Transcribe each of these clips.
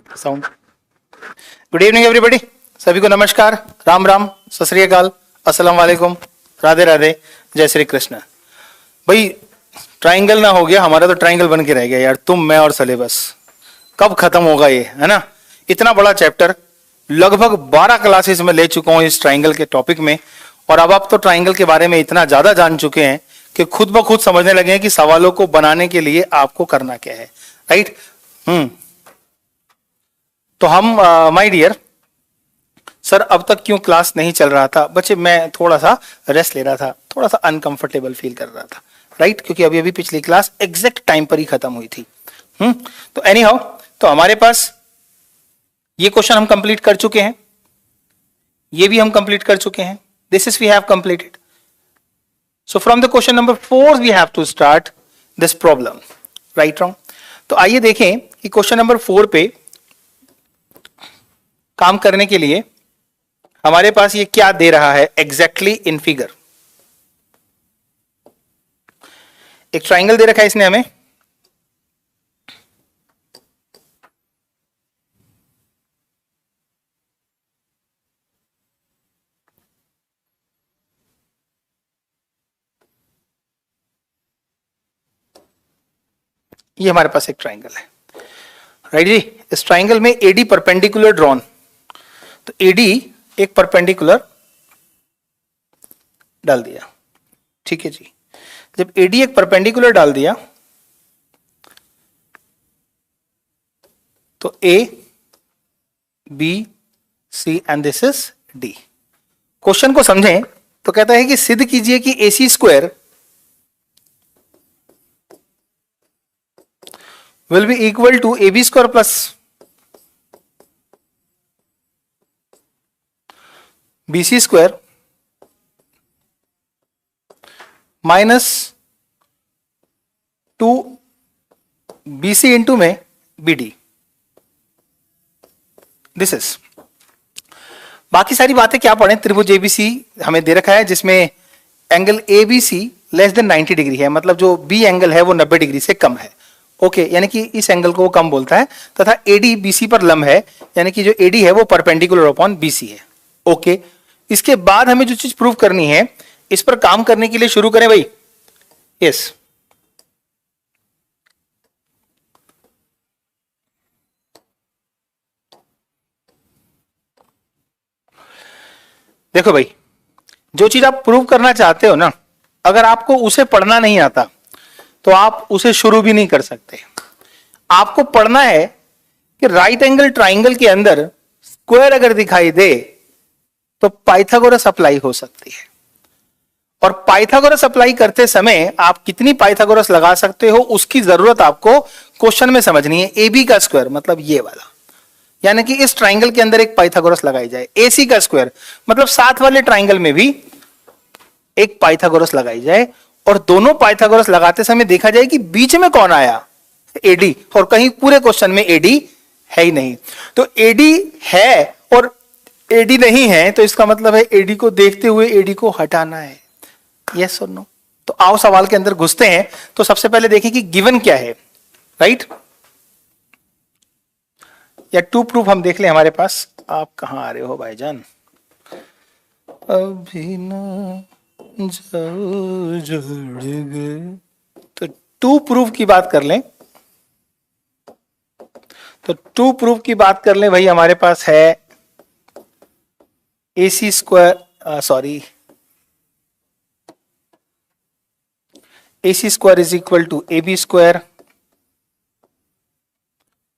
Sound. Good evening everybody, सभी को नमस्कार, राम राम, सत श्री अकाल, अस्सलाम वालेकुम, राधे राधे, जय श्री कृष्ण। भाई ट्राइंगल ना हो गया हमारा तो ट्राइंगल बन के रह गया यार, तुम मैं और सिलेबस। कब खत्म होगा ये, है ना? इतना बड़ा चैप्टर, लगभग 12 क्लासेस में ले चुका हूं इस ट्राइंगल के टॉपिक में, और अब आप तो ट्राइंगल के बारे में इतना ज्यादा जान चुके हैं कि खुद ब खुद समझने लगे हैं कि सवालों को बनाने के लिए आपको करना क्या है। राइट? तो हम माय डियर सर, अब तक क्यों क्लास नहीं चल रहा था? बच्चे मैं थोड़ा सा रेस्ट ले रहा था, थोड़ा सा अनकंफर्टेबल फील कर रहा था। राइट? क्योंकि अभी अभी पिछली क्लास एग्जैक्ट टाइम पर ही खत्म हुई थी। तो एनी हाउ, तो हमारे पास ये क्वेश्चन हम कंप्लीट कर चुके हैं, ये भी हम कंप्लीट कर चुके हैं। This is we have completed. So from the question number 4 we have to start this problem. Right wrong? तो आइए देखें कि क्वेश्चन नंबर 4 पे काम करने के लिए हमारे पास ये क्या दे रहा है एग्जैक्टली इन फिगर। एक ट्राइंगल दे रखा है इसने हमें, ये हमारे पास एक ट्राइंगल है। राइट जी? इस ट्राइंगल में एडी परपेंडिकुलर ड्रॉन, तो एडी एक परपेंडिकुलर डाल दिया। ठीक है जी? जब एडी एक परपेंडिकुलर डाल दिया तो A B C and this is D. Question को समझें तो कहता है कि सिद्ध कीजिए कि A C square will be equal to A B square plus B C square minus 2 B C into में बी डी। दिस इज, बाकी सारी बातें क्या पढ़ें? त्रिभुज एबीसी हमें दे रखा है जिसमें angle A B C less than 90 degree है, मतलब जो बी एंगल है वो 90 डिग्री से कम है। ओके, यानी कि इस एंगल को वो कम बोलता है, तथा एडी बीसी पर लंब है, यानी कि जो एडी है वो परपेंडिकुलर अपॉन बीसी है। ओके, इसके बाद हमें जो चीज प्रूव करनी है, इस पर काम करने के लिए शुरू करें भाई। यस, देखो भाई, जो चीज आप प्रूव करना चाहते हो ना, अगर आपको उसे पढ़ना नहीं आता तो आप उसे शुरू भी नहीं कर सकते। आपको पढ़ना है कि राइट एंगल ट्राइंगल के अंदर स्क्वायर अगर दिखाई दे तो पाइथागोरस अप्लाई हो सकती है, और पाइथागोरस अप्लाई करते समय आप कितनी पाइथागोरस लगा सकते हो उसकी जरूरत आपको क्वेश्चन में समझनी है। ए बी का स्क्वायर मतलब ये वाला, यानी कि इस ट्राइंगल के अंदर एक पाइथागोरस लगाई जाए। एसी का स्क्वायर मतलब साथ वाले ट्राइंगल में भी एक पाइथागोरस लगाई जाए, और दोनों पाइथागोरस लगाते समय देखा जाए कि बीच में कौन आया, एडी, और कहीं पूरे क्वेश्चन में एडी है ही नहीं। तो एडी है और एडी नहीं है, तो इसका मतलब है एडी को देखते हुए एडी को हटाना है। यस और नो? तो आओ सवाल के अंदर घुसते हैं। तो सबसे पहले देखें कि गिवन क्या है। राइट? या टू प्रूफ हम देख लें हमारे पास। आप कहां आ रहे हो भाईजान? अभी ना जाओ जुड़ गए। तो टू प्रूफ की बात कर लें, तो टू प्रूफ की बात कर लें भाई। हमारे पास है A C square, sorry, A C square is equal to A B square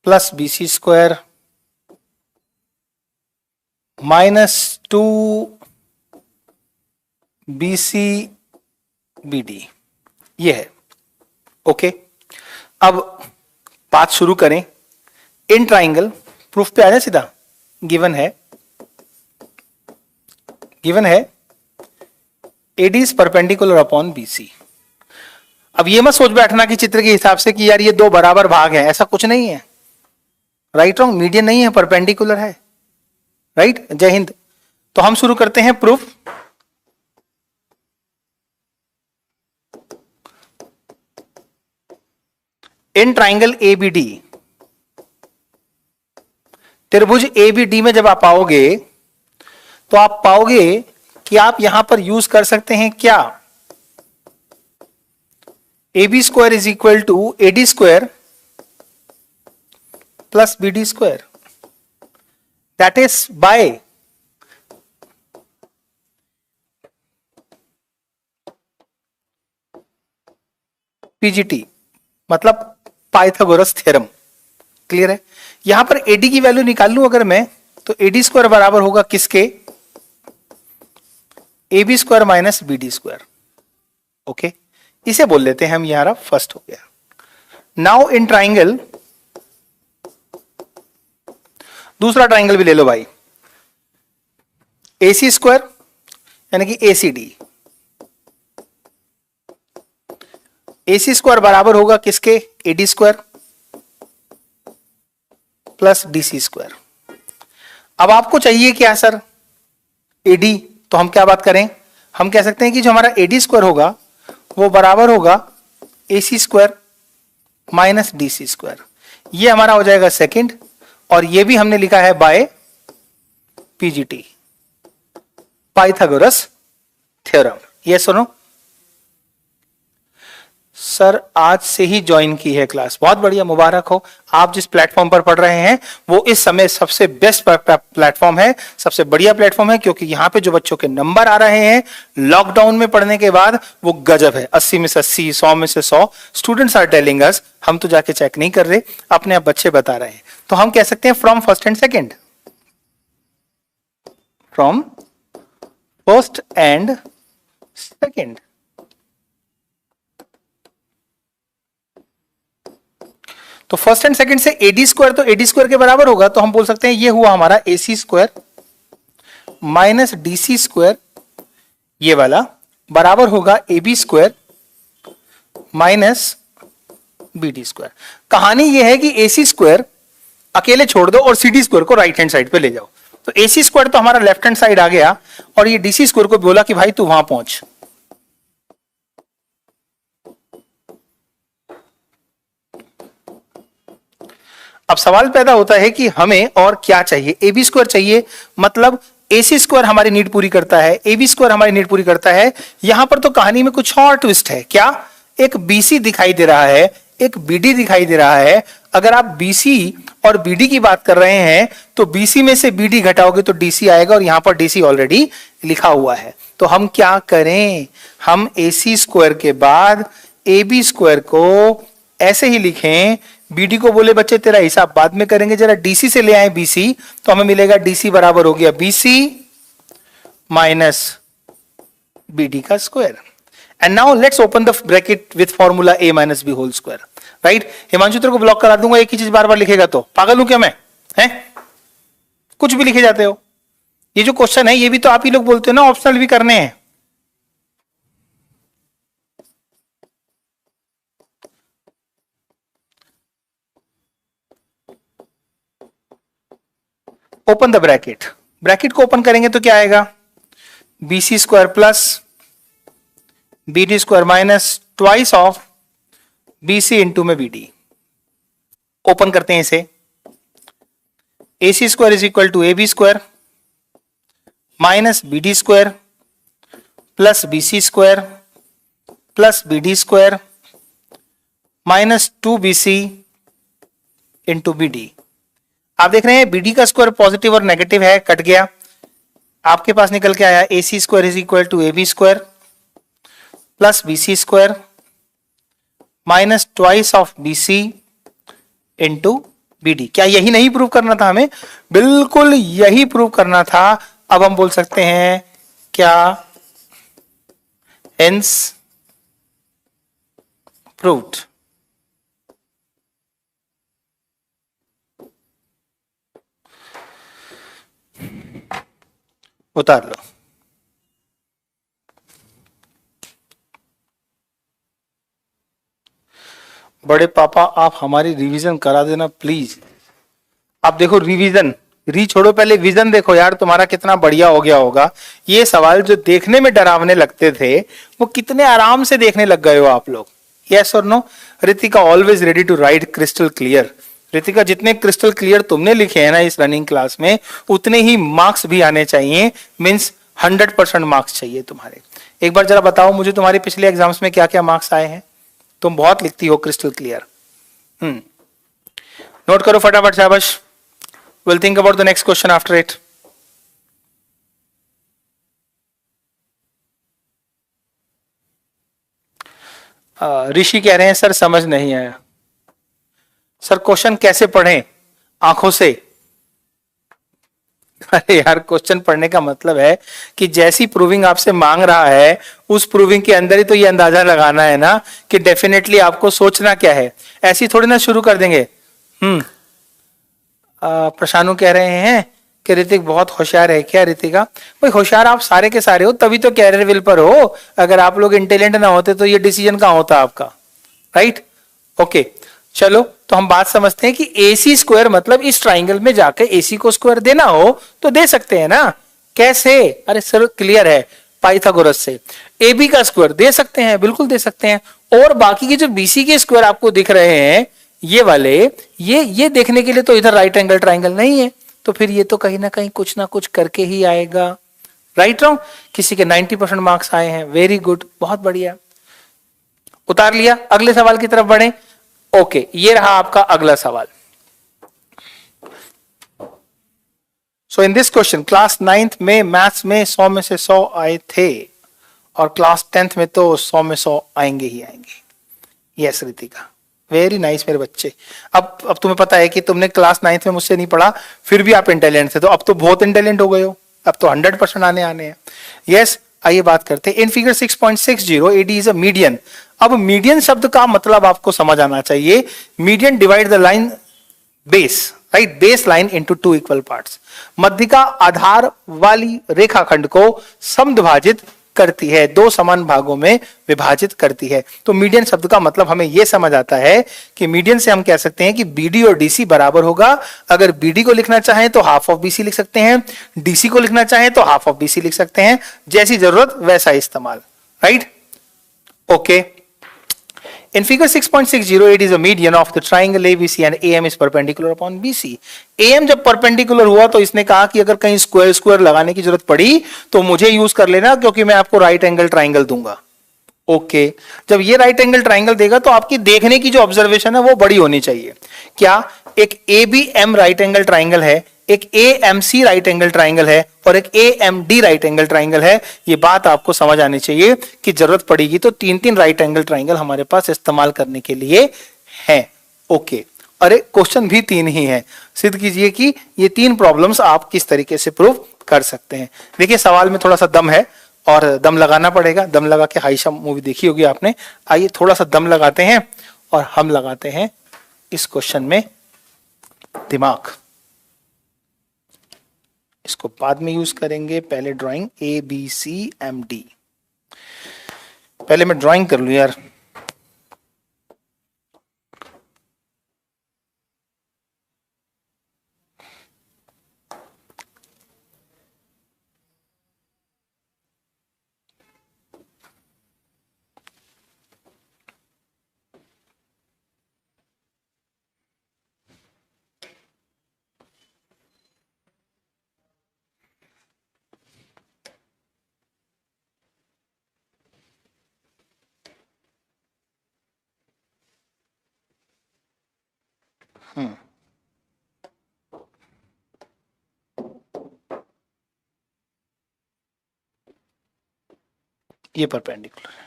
plus B C square minus 2 B C B D, ये है। ओके, अब बात शुरू करें। इन ट्राइंगल प्रूफ पे आ जाए सीधा। गिवन है AD is perpendicular upon BC. अब ये मत सोच बैठना कि चित्र के हिसाब से कि यार ये दो बराबर भाग हैं, ऐसा कुछ नहीं है। Right wrong? मीडियन नहीं है, परपेंडिकुलर है। राइट? जय हिंद। तो हम शुरू करते हैं प्रूफ। इन ट्राइंगल एबीडी त्रिभुज ए बी डी में जब आप आओगे तो आप पाओगे कि आप यहां पर यूज कर सकते हैं क्या, A B square is equal to A D square plus B D square, that is by PGT, मतलब पाइथागोरस थ्योरम। क्लियर है? यहां पर एडी की वैल्यू निकाल लूं अगर मैं, तो एडी स्क्वायर बराबर होगा किसके, A B square minus B D square. Okay, इसे बोल लेते हैं हम, यहां फर्स्ट हो गया। नाउ इन ट्राइंगल, दूसरा ट्राइंगल भी ले लो भाई, ए सी स्क्वायर यानी कि A C D, A C square बराबर होगा किसके, A D square plus D C square. अब आपको चाहिए क्या सर, ए डी, तो हम क्या बात करें, हम कह सकते हैं कि जो हमारा ए डी स्क्वायर होगा वो बराबर होगा A C square minus D C square. ये हमारा हो जाएगा सेकंड, और ये भी हमने लिखा है बाय पीजीटी, पाइथागोरस थ्योरम। ये सुनो सर, आज से ही ज्वाइन की है क्लास, बहुत बढ़िया, मुबारक हो। आप जिस प्लेटफॉर्म पर पढ़ रहे हैं वो इस समय सबसे बेस्ट प्लेटफॉर्म है, सबसे बढ़िया प्लेटफॉर्म है, क्योंकि यहां पे जो बच्चों के नंबर आ रहे हैं लॉकडाउन में पढ़ने के बाद वो गजब है, 80 में से 80, 100 में से 100 स्टूडेंट्स आर टेलिंग अस। हम तो जाके चेक नहीं कर रहे, अपने आप बच्चे बता रहे हैं। तो हम कह सकते हैं from first and second, from first and second. तो फर्स्ट एंड सेकंड से एडी स्क्वायर, तो एडी स्क्वायर के बराबर होगा, तो हम बोल सकते हैं ये हुआ हमारा A C square minus D C square, ये वाला बराबर होगा A B square minus B D square. कहानी ये है कि ए सी स्क्वायर अकेले छोड़ दो और सी डी स्क्वायर को राइट हैंड साइड पे ले जाओ। तो ए सी स्क्वायर तो हमारा लेफ्ट हैंड साइड आ गया, और ये डी सी स्क्वायर को बोला कि भाई तू वहां पहुंच। अब सवाल पैदा होता है कि हमें और क्या चाहिए, ए बी स्क्वायर चाहिए, मतलब ए सी स्क्वायर हमारी नीड पूरी करता है, ए बी स्क्वायर हमारी नीड पूरी करता है। यहां पर तो कहानी में कुछ और ट्विस्ट है। क्या, एक बीसी दिखाई दे रहा है, एक बीडी दिखाई दे रहा है। अगर आप बीसी और बीडी की बात कर रहे हैं तो बीसी में से बीडी घटाओगे तो डीसी आएगा, और यहां पर डीसी ऑलरेडी लिखा हुआ है। तो हम क्या करें, हम ए सी स्क्वायर के बाद ए बी स्क्वायर को ऐसे ही लिखें, बीडी को बोले बच्चे तेरा हिसाब बाद में करेंगे, जरा डीसी से ले आए बीसी, तो हमें मिलेगा डीसी बराबर हो गया बीसी माइनस बीडी का square. And now let's open the bracket with formula a minus b whole square. Right, Himanshu तेरे को ब्लॉक करा दूंगा, एक ही चीज बार बार लिखेगा तो पागल हूं क्या मैं, हैं? कुछ भी लिखे जाते हो। ये जो क्वेश्चन है ये भी तो आप ही लोग बोलते हो ना ऑप्शनल भी करने हैं। ओपन द ब्रैकेट, ब्रैकेट को ओपन करेंगे तो क्या आएगा, B C square plus B D square minus twice of B C into में बी डी। ओपन करते हैं इसे, A C square is equal to A B square minus B D square plus B C square plus B D square minus 2bc into B D. आप देख रहे हैं BD का square positive और negative है, कट गया, आपके पास निकल के आया A C square is equal to A B square plus B C square minus twice of B C into B D. क्या यही नहीं प्रूव करना था हमें? बिल्कुल यही प्रूव करना था। अब हम बोल सकते हैं क्या, हेंस प्रूव्ड। उतार लो। बड़े पापा आप हमारी रिवीजन करा देना प्लीज। आप देखो रिवीजन, री छोड़ो, पहले विजन देखो यार तुम्हारा कितना बढ़िया हो गया होगा। ये सवाल जो देखने में डरावने लगते थे वो कितने आराम से देखने लग गए हो आप लोग। यस और no? Ritika always ready to write crystal clear. Ritika, जितने क्रिस्टल क्लियर तुमने लिखे हैं ना इस रनिंग क्लास में, उतने ही मार्क्स भी आने चाहिए। मींस 100% मार्क्स चाहिए तुम्हारे। एक बार जरा बताओ मुझे, तुम्हारे पिछले एग्जाम्स में क्या क्या मार्क्स आए हैं? तुम बहुत लिखती हो क्रिस्टल क्लियर। नोट करो फटाफट, शाबाश। Will think about the next question after it. Rishi कह रहे हैं सर समझ नहीं आया। सर क्वेश्चन कैसे पढ़ें? आंखों से? अरे यार, क्वेश्चन पढ़ने का मतलब है कि जैसी प्रूविंग आपसे मांग रहा है उस प्रूविंग के अंदर ही तो ये अंदाजा लगाना है ना कि डेफिनेटली आपको सोचना क्या है। ऐसी थोड़ी ना शुरू कर देंगे। प्रशानु कह रहे हैं कि ऋतिक बहुत होशियार है। क्या ऋतिका? भाई होशियार आप सारे के सारे हो, तभी तो कैरियर विल पर हो। अगर आप लोग इंटेलिजेंट ना होते तो ये डिसीजन कहां होता आपका, राइट? ओके, चलो तो हम बात समझते हैं कि AC स्क्वायर मतलब इस ट्राइंगल में जाकर AC को स्क्वायर देना हो तो दे सकते हैं ना। कैसे? अरे सर क्लियर है, पाइथागोरस से। AB का स्क्वायर दे सकते हैं, बिल्कुल दे सकते हैं। और बाकी के जो BC के स्क्वायर आपको दिख रहे हैं ये वाले, ये देखने के लिए तो इधर राइट एंगल ट्राइंगल नहीं है, तो फिर ये तो कहीं ना कुछ करके ही आएगा। Right wrong? किसी के 90% मार्क्स आए हैं, वेरी गुड, बहुत बढ़िया, उतार लिया। अगले सवाल की तरफ बढ़े। ओके, ये रहा आपका अगला सवाल। So in this question class 9th में मैथ्स में 100 में से 100 आए थे और क्लास 10th में तो 100 में 100 आएंगे ही आएंगे। यस रितिका, वेरी नाइस मेरे बच्चे। अब तुम्हें पता है कि तुमने क्लास 9th में मुझसे नहीं पढ़ा, फिर भी आप इंटेलिजेंट थे, तो अब तो बहुत इंटेलिजेंट हो गए हो। अब तो 100% आने हैं। यस, आइए बात करते हैं। In figure 6.60 AD is a median. अब मीडियन शब्द का मतलब आपको समझ आना चाहिए। Median divide the line base, right, base line into 2 equal parts. मध्य का आधार वाली रेखाखंड को समद्विभाजित करती है, 2 समान भागों में विभाजित करती है। तो मीडियन शब्द का मतलब हमें यह समझ आता है कि मीडियन से हम कह सकते हैं कि BD और DC बराबर होगा। अगर BD को लिखना चाहें तो हाफ ऑफ BC लिख सकते हैं, DC को लिखना चाहें तो हाफ ऑफ BC लिख सकते हैं, जैसी जरूरत वैसा इस्तेमाल, right? Okay, in figure 6.60 it is a median of the triangle ABC and AM is perpendicular upon BC। AM जब परपेंडिकुलर हुआ तो इसने कहा कि अगर कहीं स्क्वायर स्क्वायर लगाने की जरूरत पड़ी तो मुझे यूज कर लेना, क्योंकि मैं आपको राइट एंगल ट्राइंगल दूंगा। ओके, जब ये राइट एंगल ट्राइंगल देगा तो आपकी देखने की जो ऑब्जर्वेशन है वो बड़ी होनी चाहिए। क्या? एक ABM राइट एंगल ट्राइंगल है, एक AMC राइट एंगल ट्राइंगल है और एक AMD राइट एंगल ट्राइंगल है। ये बात आपको समझ आनी चाहिए कि जरूरत पड़ेगी तो 3 राइट एंगल ट्राइंगल हमारे पास इस्तेमाल करने के लिए है। ओके, अरे क्वेश्चन भी 3 ही है। सिद्ध कीजिए कि ये 3 प्रॉब्लम्स आप किस तरीके से प्रूव कर सकते हैं। देखिए सवाल में थोड़ा सा दम है और दम लगाना पड़ेगा। दम लगा के हाइशा मूवी देखी होगी आपने। आइए थोड़ा सा दम लगाते हैं और हम लगाते हैं इस क्वेश्चन में दिमाग। इसको बाद में यूज करेंगे, पहले ड्राइंग ABCMD। पहले मैं ड्राइंग कर लूं यार। ये परपेंडिकुलर है।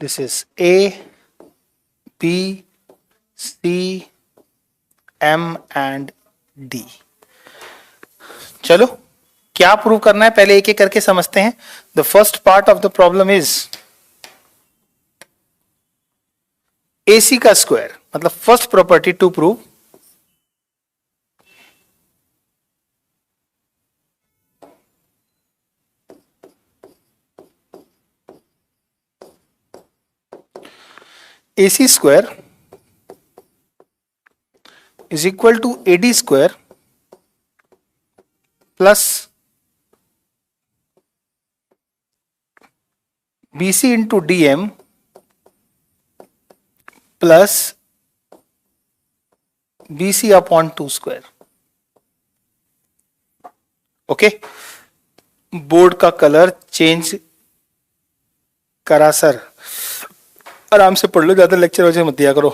This is ABCM&D। चलो क्या प्रूव करना है पहले एक एक करके समझते हैं। The first part of the problem is AC का स्क्वायर, मतलब first property to prove AC square is equal to AD square plus BC into DM plus BC upon 2 square. Okay, board का कलर चेंज करा sir, आराम से पढ़ लो, ज्यादा lecture वजह मत दिया करो।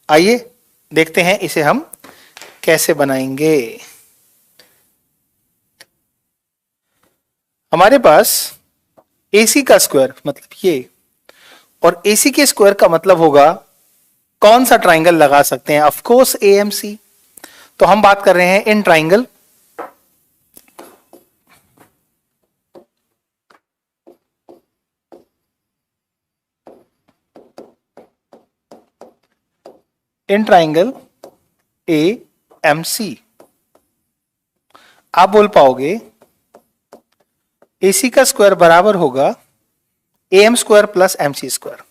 आइए देखते हैं इसे हम कैसे बनाएंगे। हमारे पास AC का स्क्वायर मतलब ये, और AC के स्क्वायर का मतलब होगा कौन सा ट्राइंगल लगा सकते हैं, ऑफ कोर्स AMC। तो हम बात कर रहे हैं in triangle. In triangle AMC आप बोल पाओगे AC का स्क्वायर बराबर होगा AM square plus MC square.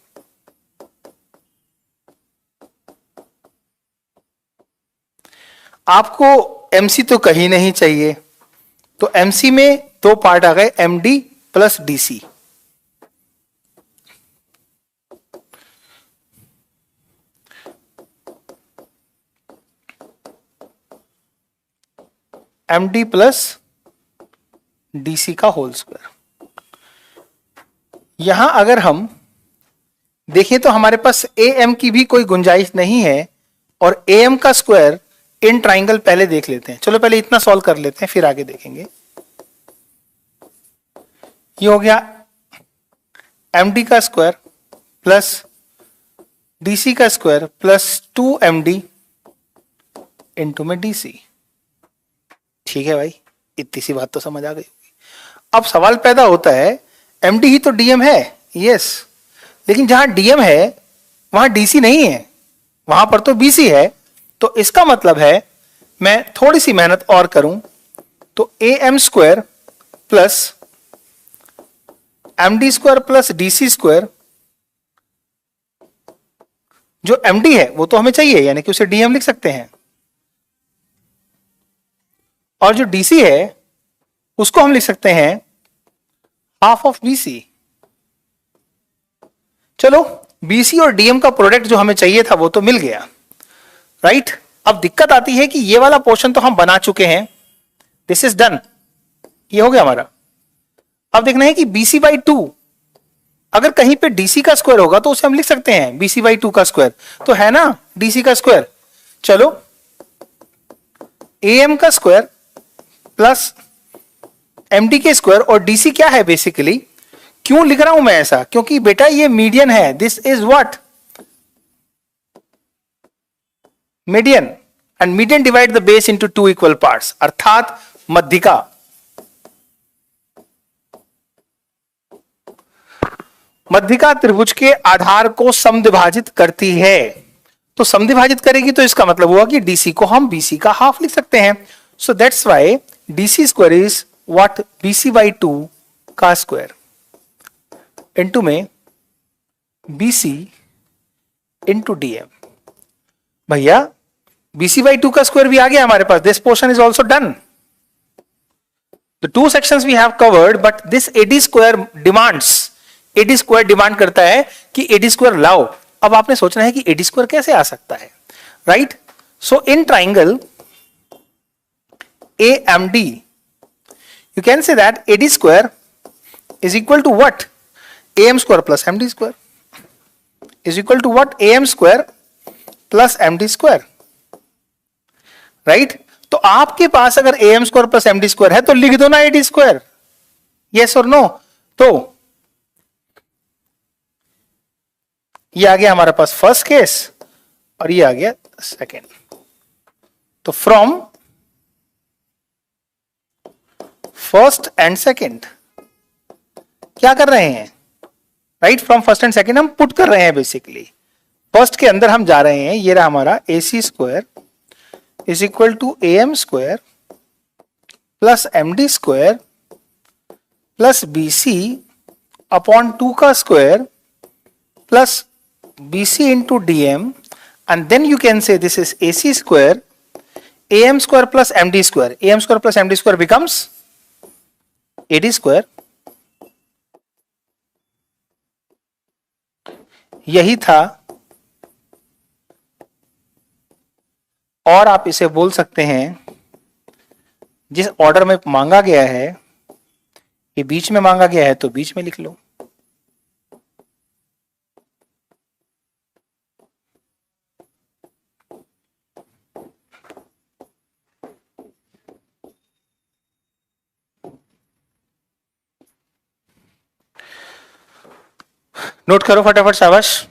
आपको MC तो कहीं नहीं चाहिए, तो MC में दो पार्ट आ गए, MD plus DC। MD plus DC का होल स्क्वायर। यहां अगर हम देखें तो हमारे पास AM की भी कोई गुंजाइश नहीं है, और AM का स्क्वायर इन ट्राइंगल पहले देख लेते हैं। चलो पहले इतना सॉल्व कर लेते हैं, फिर आगे देखेंगे। ये हो गया MD का स्क्वायर प्लस DC का स्क्वायर प्लस 2MD इंटू में DC। ठीक है भाई, इतनी सी बात तो समझ आ गई होगी। अब सवाल पैदा होता है, MD ही तो DM है, यस, लेकिन जहां DM है वहां DC नहीं है, वहां पर तो BC है। तो इसका मतलब है मैं थोड़ी सी मेहनत और करूं तो AM square plus MD square plus DC square, जो MD है वो तो हमें चाहिए, यानी कि उसे DM लिख सकते हैं, और जो DC है उसको हम लिख सकते हैं हाफ ऑफ BC। चलो BC और DM का प्रोडक्ट जो हमें चाहिए था वो तो मिल गया, राइट। अब दिक्कत आती है कि ये वाला पोर्शन तो हम बना चुके हैं, दिस इज डन, ये हो गया हमारा। अब देखना है कि BC बाई 2 अगर कहीं पे DC का स्क्वायर होगा तो उसे हम लिख सकते हैं BC बाई 2 का स्क्वायर, तो है ना DC का स्क्वायर। चलो AM का स्क्वायर प्लस MD के स्क्वायर, और DC क्या है बेसिकली, क्यों लिख रहा हूं मैं ऐसा, क्योंकि बेटा ये मीडियन है, this is what median, and median divide the base into 2 equal parts, अर्थात मध्यिका। मध्यिका त्रिभुज के आधार को समद्विभाजित करती है, तो समद्विभाजित करेगी तो इसका मतलब हुआ कि DC को हम BC का हाफ लिख सकते हैं। So that's why DC square is what BC by 2 का स्क्वायर इंटू में BC इंटू DM। भैया BC बाई 2 का स्क्वायर भी आ गया हमारे पास, this portion is also done. The two sections we have covered, but this AD square demands, AD square demand करता है कि AD square लाओ। अब आपने सोचना है कि AD square कैसे आ सकता है, right. So in triangle AMD you can say that AD square is equal to what, AM square plus MD square is equal to what, AM square plus MD square, right. तो आपके पास अगर AM square plus MD square है तो लिख दो ना AD square, yes और no. तो ये आ गया हमारे पास फर्स्ट केस, और ये आ गया सेकेंड। तो फ्रॉम फर्स्ट एंड सेकेंड क्या कर रहे हैं, right, from first and second हम पुट कर रहे हैं बेसिकली। फर्स्ट के अंदर हम जा रहे हैं, ये रहा हमारा AC square is equal to AM square plus MD square plus BC upon 2 का square plus BC into DM, and then you can say this is AC square, AM square plus MD square, AM square plus MD square becomes AD square। यही था और आप इसे बोल सकते हैं, जिस ऑर्डर में मांगा गया है, ये बीच में मांगा गया है तो बीच में लिख लो। नोट करो फटाफट, शाबाश।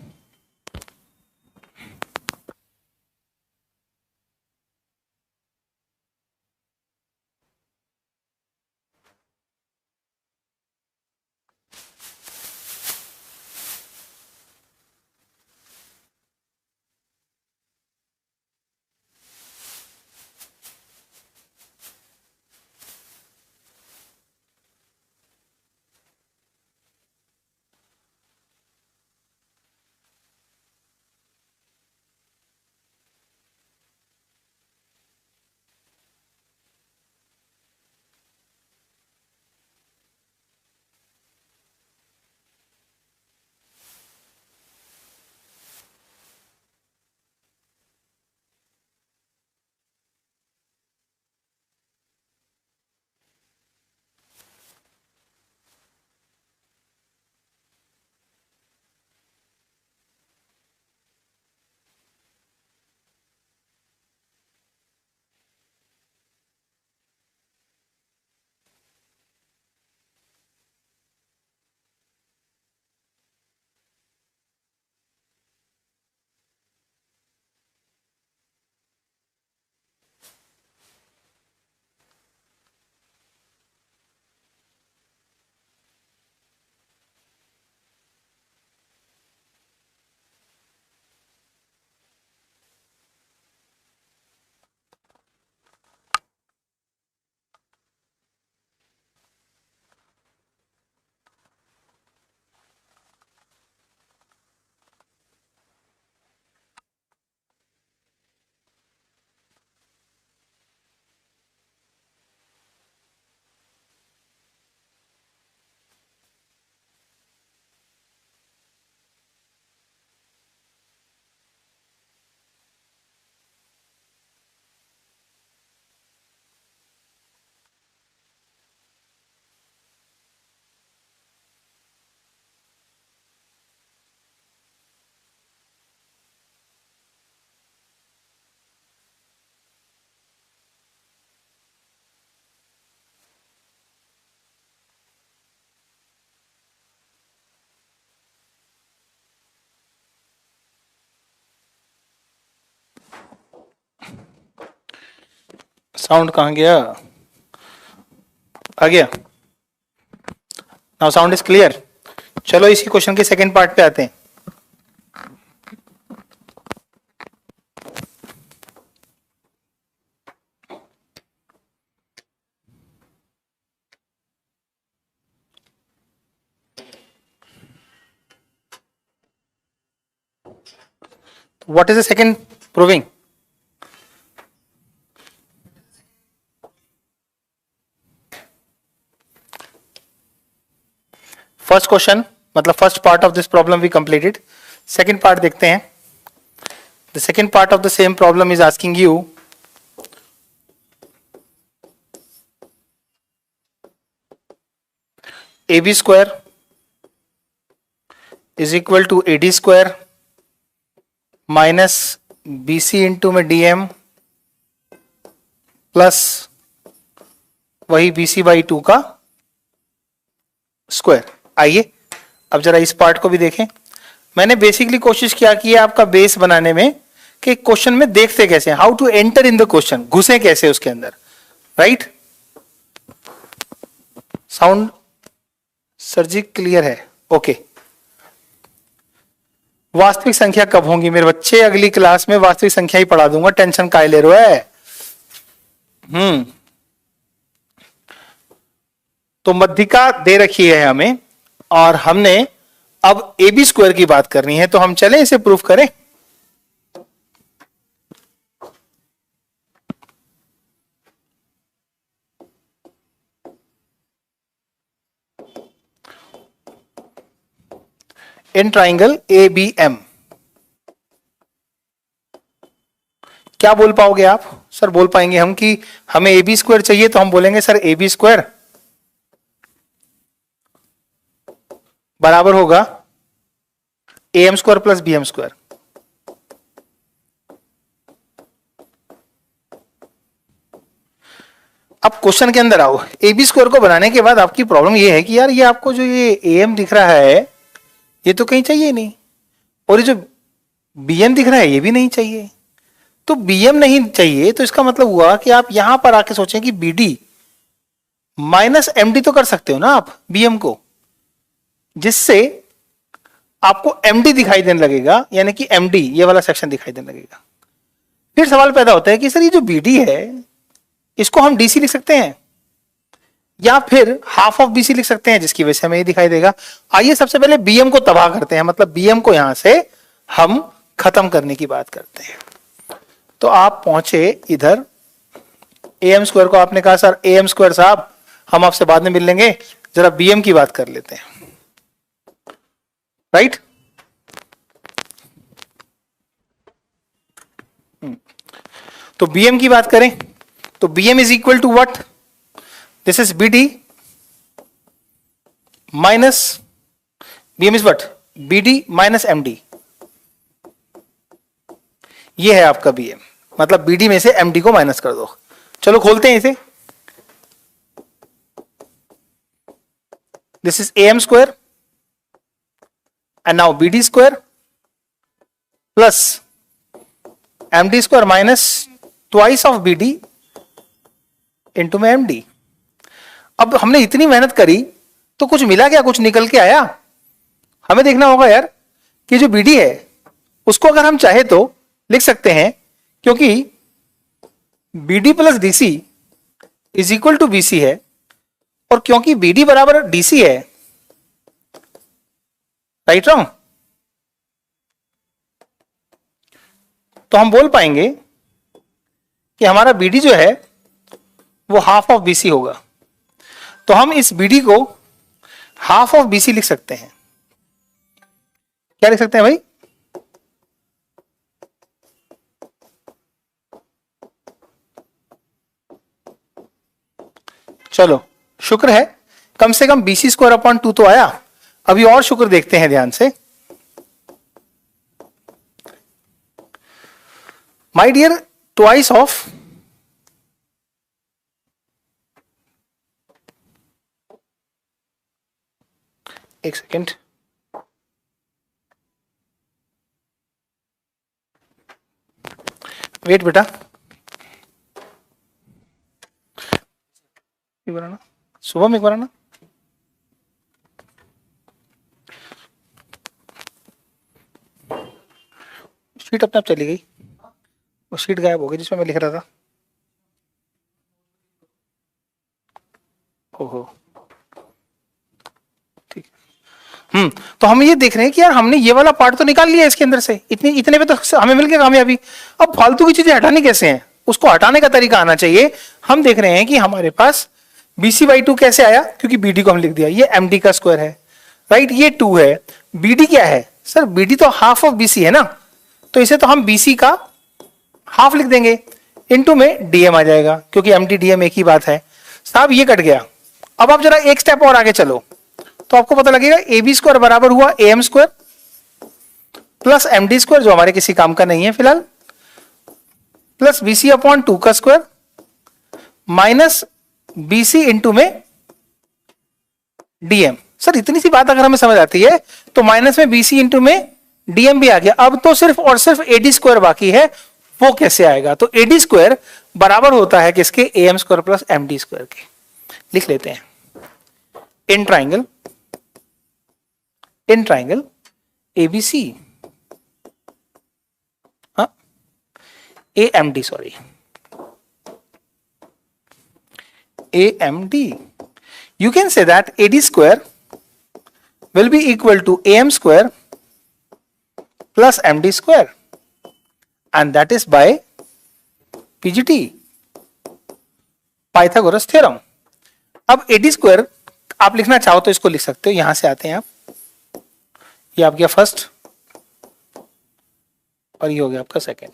साउंड कहां गया? आ गया। Now sound is clear. चलो इसी क्वेश्चन के सेकंड पार्ट पे आते हैं। What is the second proving? First question मतलब first part of this problem we completed. Second part देखते हैं। The second part of the same problem is asking you AB square is equal to AD square minus BC into में DM plus वही BC by 2 का square. आइए अब जरा इस part को भी देखें। मैंने बेसिकली कोशिश किया कि आपका बेस बनाने में कि क्वेश्चन में देखते कैसे, how to enter in the question, घुसे कैसे उसके अंदर, right? Sound sir ji clear है? ओके। वास्तविक संख्या कब होंगी मेरे बच्चे? अगली क्लास में वास्तविक संख्या ही पढ़ा दूंगा, टेंशन काहे ले रहे हो? तो मध्यिका दे रखी है हमें और हमने अब AB स्क्वायर की बात करनी है, तो हम चलें इसे प्रूफ करें। इन ट्राइंगल ABM क्या बोल पाओगे आप? सर बोल पाएंगे हम कि हमें ए बी स्क्वायर चाहिए, तो हम बोलेंगे सर ए बी स्क्वायर बराबर होगा A M square plus B M square. अब क्वेश्चन के अंदर आओ। ए बी स्क्वायर को बनाने के बाद आपकी प्रॉब्लम ये है कि यार ये आपको जो ये ए एम दिख रहा है ये तो कहीं चाहिए नहीं, और ये जो बी एम दिख रहा है ये भी नहीं चाहिए। तो बी एम नहीं चाहिए तो इसका मतलब हुआ कि आप यहां पर आके सोचें कि B D minus M D तो कर सकते हो ना आप बी एम को, जिससे आपको एम डी दिखाई देने लगेगा, यानी कि एम डी ये वाला सेक्शन दिखाई देने लगेगा। फिर सवाल पैदा होता है कि सर ये जो बी डी है इसको हम डीसी लिख सकते हैं या फिर हाफ ऑफ बीसी लिख सकते हैं, जिसकी वजह से हमें ये दिखाई देगा। आइए सबसे पहले बीएम को तबाह करते हैं, मतलब बीएम को यहां से हम खत्म करने की बात करते हैं। तो आप पहुंचे इधर ए एम स्क्वायर को, आपने कहा सर ए एम स्क्वायर साहब हम आपसे बाद में मिल लेंगे, जरा बीएम की बात कर लेते हैं, राइट? तो बीएम की बात करें तो BM is equal to what? This is B D minus BM is what? B D minus M D. ये है आपका बीएम, मतलब बीडी में से एमडी को माइनस कर दो। चलो खोलते हैं इसे। This is A M square and now B D square plus M D square minus twice of B D into में एम डी। अब हमने इतनी मेहनत करी तो कुछ मिला क्या? कुछ निकल के आया? हमें देखना होगा यार कि जो बी डी है उसको अगर हम चाहे तो लिख सकते हैं, क्योंकि B D plus DC is equal to BC है, और क्योंकि बी डी बराबर डीसी है, राइट रॉन्ग, तो हम बोल पाएंगे कि हमारा बीडी जो है वो हाफ ऑफ बीसी होगा। तो हम इस बीडी को हाफ ऑफ बीसी लिख सकते हैं। क्या लिख सकते हैं भाई? चलो शुक्र है कम से कम बीसी स्क्वायर अपॉन 2 तो आया। अभी और शुक्र देखते हैं ध्यान से। माय डियर, ट्वाइस ऑफ एक सेकेंड, वेट बेटा, बनाना सुबह में बनाना। शीट अपने आप चली गई, वो शीट गायब हो गई जिसमें मैं लिख रहा था। ओहो ठीक। तो हम ये देख रहे हैं कि यार हमने ये वाला पार्ट तो निकाल लिया इसके अंदर से, इतने पे तो हमें मिल गया कामयाबी। अब फालतू की चीजें हटानी कैसे हैं? उसको हटाने का तरीका आना चाहिए। हम देख रहे हैं कि हमारे पास BC बाई 2 कैसे आया? क्योंकि BD को हम लिख दिया, ये MD का स्क्वायर है, राइट? ये 2 है। BD क्या है सर? BD तो हाफ ऑफ BC है ना, तो इसे तो हम BC का हाफ लिख देंगे, इनटू में DM आ जाएगा, क्योंकि MD DM एक ही बात है। साहब ये कट गया। अब आप जरा एक स्टेप और आगे चलो तो आपको पता लगेगा AB स्क्वायर बराबर हुआ AM square plus MD square, जो हमारे किसी काम का नहीं है फिलहाल, प्लस BC अपॉन 2 का स्क्वायर माइनस BC इंटू में DM। सर इतनी सी बात अगर हमें समझ आती है तो माइनस में BC इंटू में DM भी आ गया। अब तो सिर्फ और सिर्फ AD स्क्वायर बाकी है, वो कैसे आएगा? तो AD स्क्वायर बराबर होता है किसके? AM square plus MD square के। लिख लेते हैं। इन ट्राइंगल ABC, हाँ AMD, sorry AMD, you can say that AD square will be equal to AM square plus MD square, and that is by PGT, Pythagoras theorem. अब AD square आप लिखना चाहो तो इसको लिख सकते हो, यहां से आते हैं आप, ये आप गया फर्स्ट और ये हो गया आपका second.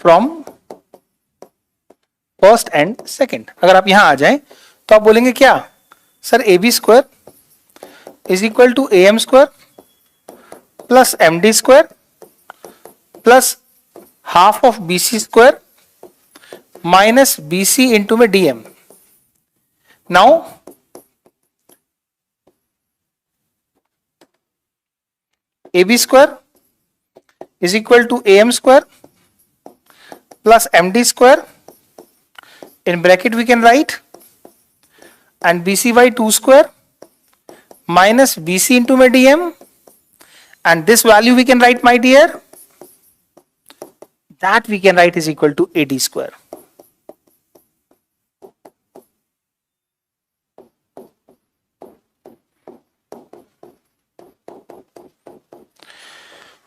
From first and second. अगर आप यहां आ जाएं तो आप बोलेंगे क्या sir, A B square is equal to A M square plus M D square plus half of B C square minus B C into में D M. Now A B square is equal to A M square plus M D square, in bracket we can write, and BC by 2 square minus BC into my DM, and this value we can write, my dear, that we can write is equal to AD square.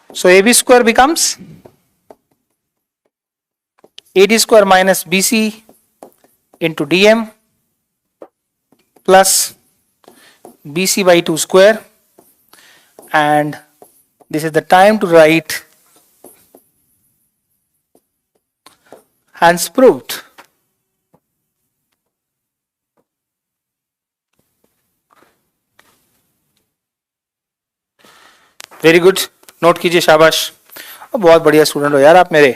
So AB square becomes AD square minus BC into dm plus bc by 2 square, and this is the time to write hence proved. Very good, note कीजिए, शाबाश, बहुत बढ़िया student हो यार आप मेरे,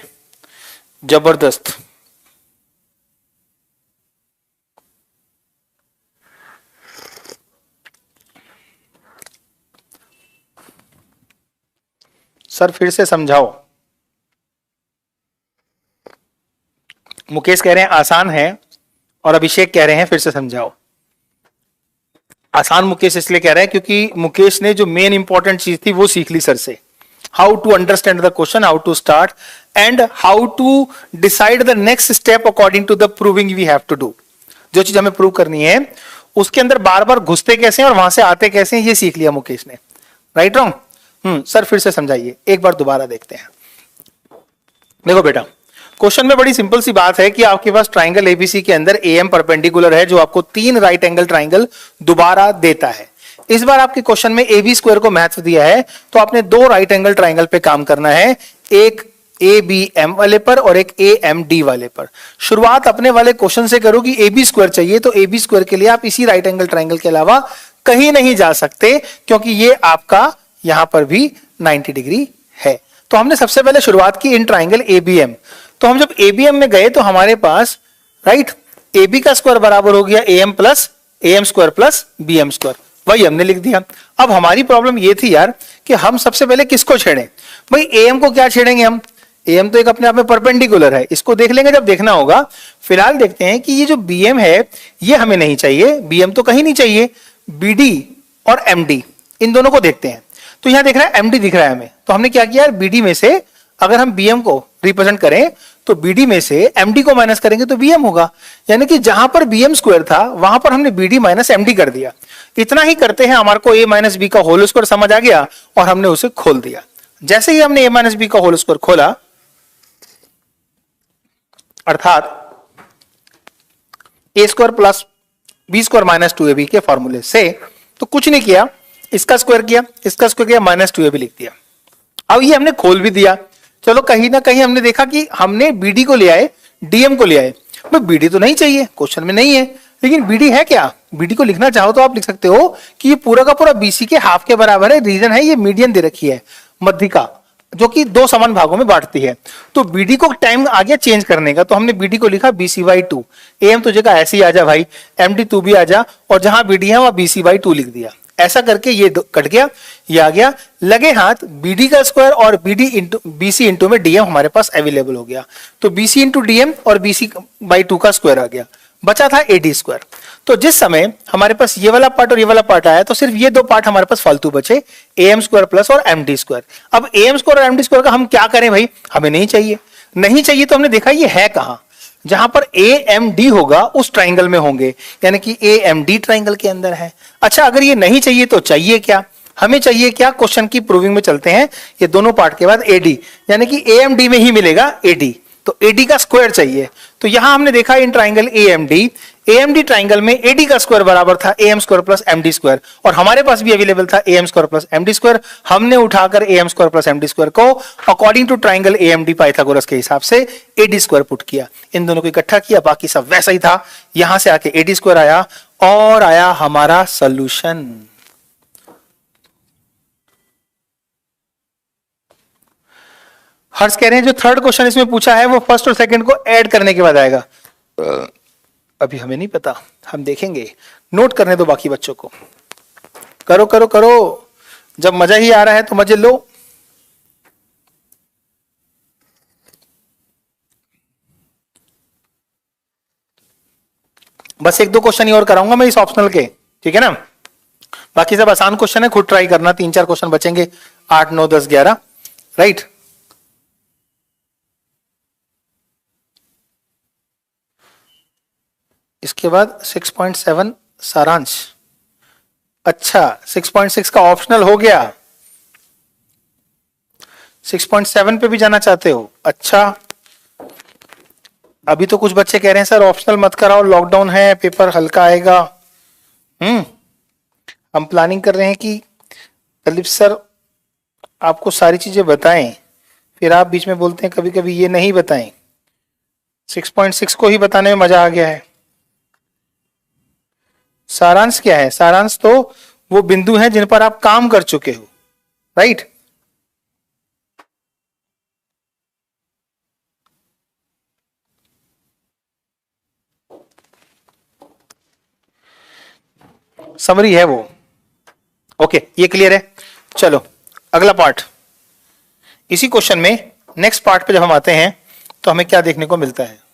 जबरदस्त। Sir फिर से समझाओ। मुकेश कह रहे हैं आसान है और अभिषेक कह रहे हैं फिर से समझाओ। आसान मुकेश इसलिए कह रहे हैं क्योंकि मुकेश ने जो मेन इंपॉर्टेंट चीज थी वो सीख ली सर से, how to understand the question, how to start and how to decide the next step according to the proving we have to do. जो चीज हमें प्रूव करनी है उसके अंदर बार बार घुसते कैसे हैं और वहां से आते कैसे हैं, ये सीख लिया मुकेश ने। Right wrong? सर फिर से समझाइए, एक बार दोबारा देखते हैं। देखो बेटा, क्वेश्चन में बड़ी सिंपल सी बात है कि आपके पास ट्राइंगल एबीसी के अंदर एएम परपेंडिकुलर है जो आपको 3 राइट एंगल ट्राइंगल दोबारा देता है। इस बार आपके क्वेश्चन में ए बी स्क्वायर को महत्व दिया है तो आपने 2 राइट एंगल ट्राइंगल पे काम करना है, एक ए बी एम वाले पर और एक ए एम डी वाले पर। शुरुआत अपने वाले क्वेश्चन से करो कि ए बी स्क्वायर चाहिए, तो ए बी स्क्वायर के लिए आप इसी राइट एंगल ट्राइंगल के अलावा कहीं नहीं जा सकते क्योंकि ये आपका यहां पर भी 90 डिग्री है। तो हमने सबसे पहले शुरुआत की इन ट्राइंगल एबीएम। तो हम जब एबीएम में गए तो हमारे पास राइट एबी का स्क्वायर बराबर हो गया AM plus AM square plus BM square, वही हमने लिख दिया। अब हमारी प्रॉब्लम ये थी यार कि हम सबसे पहले किसको छेड़ें। भाई एएम को क्या छेड़ेंगे हम, एएम तो एक अपने आप में परपेंडिकुलर है, इसको देख लेंगे जब देखना होगा। फिलहाल देखते हैं कि ये जो बीएम है ये हमें नहीं चाहिए, बीएम तो कहीं नहीं चाहिए, बीडी और एमडी इन दोनों को देखते हैं। तो यहां देख रहा है एमडी दिख रहा है हमें, तो हमने क्या किया, बीडी में से अगर हम बीएम को रिप्रेजेंट करें तो बीडी में से एमडी को माइनस करेंगे तो बीएम होगा, यानी कि जहां पर बीएम स्क्वायर था वहां पर हमने बीडी माइनस एमडी कर दिया। इतना ही करते हैं, हमारे को ए माइनस बी का होल स्क्वायर समझ आ गया और हमने उसे खोल दिया। जैसे ही हमने ए माइनस बी का होल स्क्वायर खोला, अर्थात A square plus B square minus 2ab के फॉर्मूले से, तो कुछ नहीं किया, इसका स्क्वायर किया, इसका स्क्वायर किया, माइनस 2ab लिख दिया। अब ये हमने खोल भी दिया। चलो कहीं ना कहीं हमने देखा कि हमने बीडी को ले आए, डीएम को ले आए। भाई बीडी तो नहीं चाहिए, क्वेश्चन में नहीं है, लेकिन बीडी है क्या, बीडी को लिखना चाहो तो आप लिख सकते हो कि ये पूरा का पूरा बीसी के हाफ के बराबर है। रीजन है ये मीडियन दे रखी है, मध्यिका, जो कि 2 समान भागों में बांटती है। तो बीडी को टाइम आ गया चेंज करने का, तो हमने बीडी को लिखा बीसी बाई 2। एम तो जगह ऐसे ही आ जा भाई, एमडी 2 भी आ जा, और जहां बीडी है वहां बीसी बाई 2 लिख दिया। ऐसा करके ये कट गया, ये आ गया, लगे हाथ बीडी का स्क्वायर और बीडी इंटू बीसी इंटू में डीएम हमारे पास अवेलेबल हो गया। तो बीसी इंटू डीएम और बीसी बाई 2 का स्क्वायर आ गया, बचा था एडी स्क्वायर। तो जिस समय हमारे पास ये वाला पार्ट और ये वाला पार्ट आया तो सिर्फ ये 2 पार्ट हमारे पास फालतू बचे, एम स्क्वायर प्लस और एमडी स्क्वायर। अब एम स्क्वायर और एमडी स्क्वायर का हम क्या करें भाई, हमें नहीं चाहिए, नहीं चाहिए तो हमने देखा ये है कहां, जहां पर ए एम डी होगा उस ट्राइंगल में होंगे, यानी कि ए एम डी ट्राइंगल के अंदर है। अच्छा अगर ये नहीं चाहिए तो चाहिए क्या, हमें चाहिए क्या, क्वेश्चन की प्रूविंग में चलते हैं। ये दोनों पार्ट के बाद एडी, यानी कि ए एम डी में ही मिलेगा एडी, तो एडी का स्क्वायर चाहिए। तो यहां हमने देखा in triangle A M D, AMD triangle में एडी का स्क्वायर बराबर था AM square plus MD square, और हमारे पास भी अवेलेबल था AM square plus MD square. हमने उठाकर AM square plus MD square को according to triangle AMD Pythagoras के हिसाब से एडी स्क्वायर पुट किया, इन दोनों को इकट्ठा किया, बाकी सब वैसा ही था। यहां से आके एडी स्क्वायर आया और आया हमारा सोल्यूशन। हर्ष कह रहे हैं जो थर्ड क्वेश्चन इसमें पूछा है वो फर्स्ट और सेकंड को ऐड करने के बाद आएगा। अभी हमें नहीं पता, हम देखेंगे, नोट करने दो बाकी बच्चों को। करो करो करो, जब मजा ही आ रहा है तो मजे लो। बस एक दो क्वेश्चन ही और कराऊंगा मैं इस ऑप्शनल के, ठीक है ना। बाकी सब आसान क्वेश्चन है, खुद ट्राई करना। 3-4 क्वेश्चन बचेंगे, 8, 9, 10, 11, राइट। इसके बाद 6.7 सारांश। अच्छा, 6.6 का ऑप्शनल हो गया, 6.7 पे भी जाना चाहते हो। अच्छा, अभी तो कुछ बच्चे कह रहे हैं सर ऑप्शनल मत कराओ, लॉकडाउन है, पेपर हल्का आएगा। हम प्लानिंग कर रहे हैं कि दलीप सर आपको सारी चीजें बताएं, फिर आप बीच में बोलते हैं कभी कभी ये नहीं बताएं। 6.6 को ही बताने में मजा आ गया है। सारांश क्या है? सारांश तो वो बिंदु हैं जिन पर आप काम कर चुके हो, राइट। समरी है वो। ओके, ये क्लियर है। चलो अगला पार्ट। इसी क्वेश्चन में नेक्स्ट पार्ट पे जब हम आते हैं तो हमें क्या देखने को मिलता है।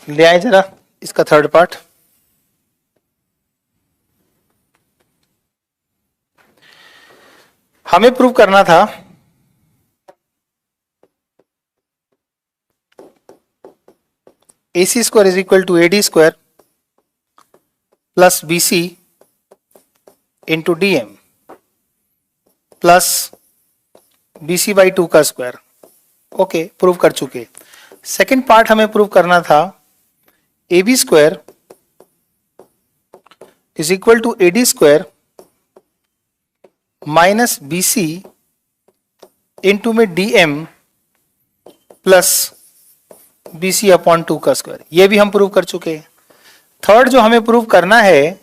ले आए जरा इसका थर्ड पार्ट। हमें प्रूव करना था AC square is equal to AD square plus BC into DM plus BC by 2 का स्क्वायर। ओके, प्रूव कर चुके। सेकेंड पार्ट हमें प्रूव करना था AB square is equal to AD square minus BC into में DM plus BC upon 2 का square. ये भी हम प्रूव कर चुके हैं। थर्ड जो हमें प्रूव करना है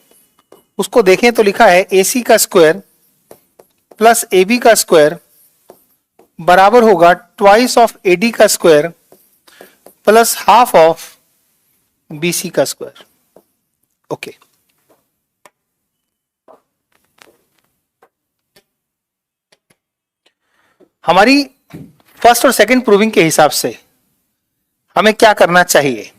उसको देखें तो लिखा है AC का स्क्वायर प्लस AB का स्क्वायर बराबर होगा ट्वाइस ऑफ AD का square plus half of BC का स्क्वायर। ओके, हमारी फर्स्ट और सेकंड प्रूविंग के हिसाब से हमें क्या करना चाहिए।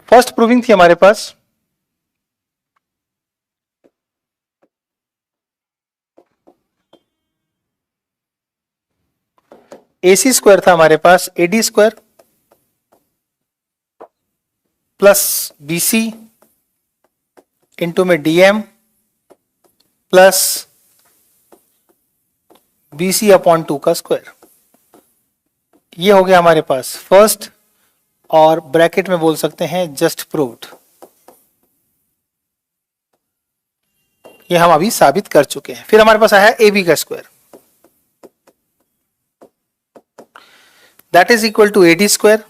फर्स्ट प्रूविंग थी हमारे पास AC स्क्वायर था हमारे पास AD square plus BC into में DM प्लस BC अपॉन 2 का स्क्वायर। ये हो गया हमारे पास फर्स्ट, और ब्रैकेट में बोल सकते हैं जस्ट प्रूव्ड। ये हम अभी साबित कर चुके हैं। फिर हमारे पास आया AB का square, that is equal to AD square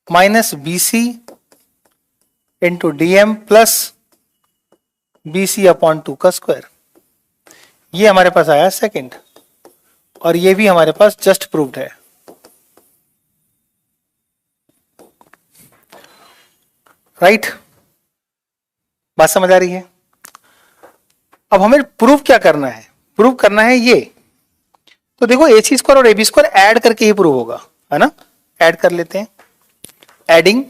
minus BC into DM plus BC upon 2 का स्क्वायर। ये हमारे पास आया सेकंड, और ये भी हमारे पास जस्ट प्रूव्ड है। राइट, बात समझ आ रही है। अब हमें प्रूव क्या करना है? प्रूव करना है ये तो देखो ए सी स्क्वायर और ए बी स्क्वायर ऐड करके ही प्रूव होगा, है ना। ऐड कर लेते हैं, adding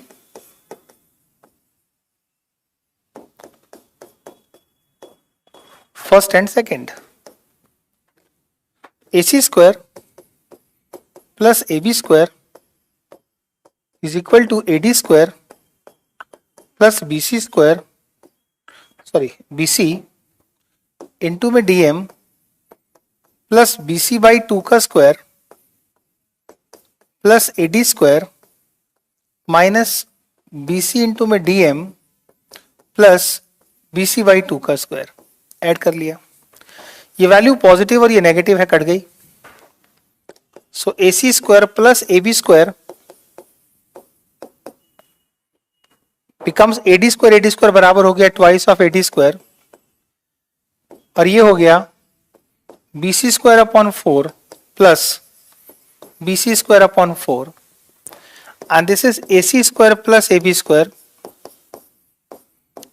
first and second, A C square plus A B square is equal to A D square plus B C square, sorry B C into में D M plus B C by 2 का square plus A D square minus B C into में D M plus B C by 2 का square. Add कर लिया, ये value positive और ये negative है, कट गई। So A C square plus A B square becomes A D square बराबर हो गया twice of A D square, और ये हो गया B C square upon 4 plus B C square upon 4, and this is AC square plus AB square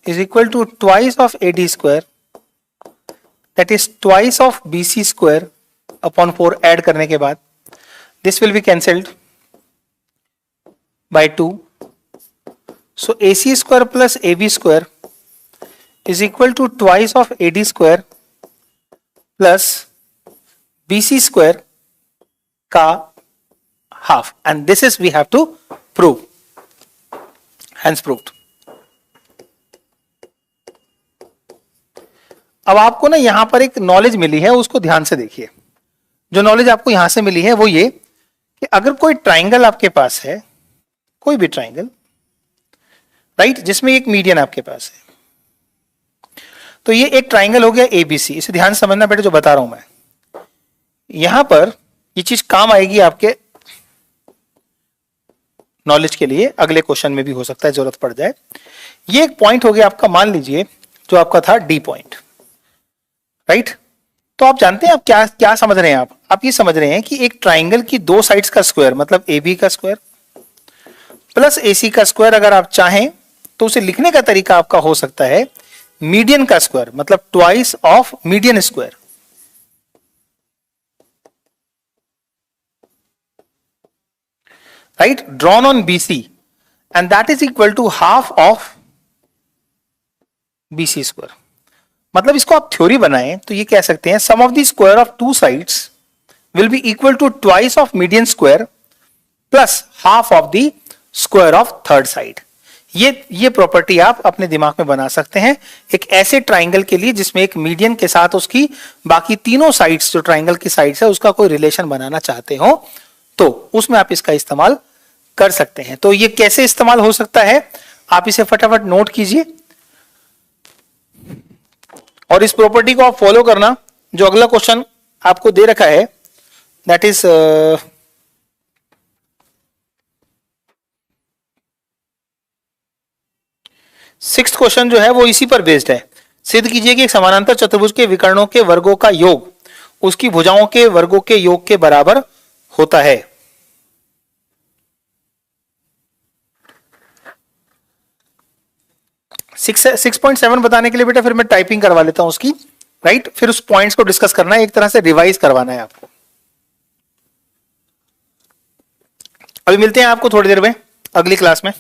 is equal to twice of AD square, that is twice of BC square upon 4 add करने के बाद this will be cancelled by 2. So AC square plus AB square is equal to twice of AD square plus BC square का half, and this is we have to prove, hence proved. अब आपको ना यहां पर एक knowledge मिली है, उसको ध्यान से देखिए। जो नॉलेज आपको यहां से मिली है वो ये कि अगर कोई ट्राइंगल आपके पास है, कोई भी ट्राइंगल, राइट, जिसमें एक मीडियन आपके पास है, तो ये एक ट्राइंगल हो गया एबीसी। इसे ध्यान से समझना बेटा जो बता रहा हूं मैं। यहां पर ये चीज काम आएगी आपके नॉलेज के लिए, अगले क्वेश्चन में भी हो सकता है जरूरत पड़ जाए। ये एक पॉइंट हो गया आपका, मान लीजिए जो आपका था डी पॉइंट, राइट। तो आप जानते हैं आप क्या क्या समझ रहे हैं, आप ये समझ रहे हैं कि एक ट्राइंगल की दो साइड्स का स्क्वायर मतलब ए बी का स्क्वायर प्लस ए सी का स्क्वायर, अगर आप चाहें तो उसे लिखने का तरीका आपका हो सकता है मीडियन का स्क्वायर मतलब twice of median square. right, drawn on BC and that is equal to half of BC square। मतलब इसको आप थ्योरी बनाएं तो ये कह सकते हैं sum of the square of two sides will be equal to twice of median square plus half of the square of third side। ये प्रॉपर्टी आप अपने दिमाग में बना सकते हैं एक ऐसे ट्राइंगल के लिए जिसमें एक मीडियन के साथ उसकी बाकी तीनों साइड्स, जो ट्राइंगल की साइड्स है, उसका कोई रिलेशन बनाना चाहते हो तो उसमें आप इसका इस्तेमाल कर सकते हैं। तो ये कैसे इस्तेमाल हो सकता है, आप इसे फटाफट नोट कीजिए और इस प्रॉपर्टी को आप फॉलो करना। जो अगला क्वेश्चन आपको दे रखा है दैट इज सिक्स्थ क्वेश्चन जो है वो इसी पर बेस्ड है। सिद्ध कीजिए कि एक समानांतर चतुर्भुज के विकर्णों के वर्गों का योग उसकी भुजाओं के वर्गों के योग के बराबर होता है। 6.7 बताने के लिए बेटा फिर मैं टाइपिंग करवा लेता हूं उसकी, राइट। फिर उस पॉइंट्स को डिस्कस करना है, एक तरह से रिवाइज करवाना है आपको। अभी मिलते हैं आपको थोड़ी देर में अगली क्लास में।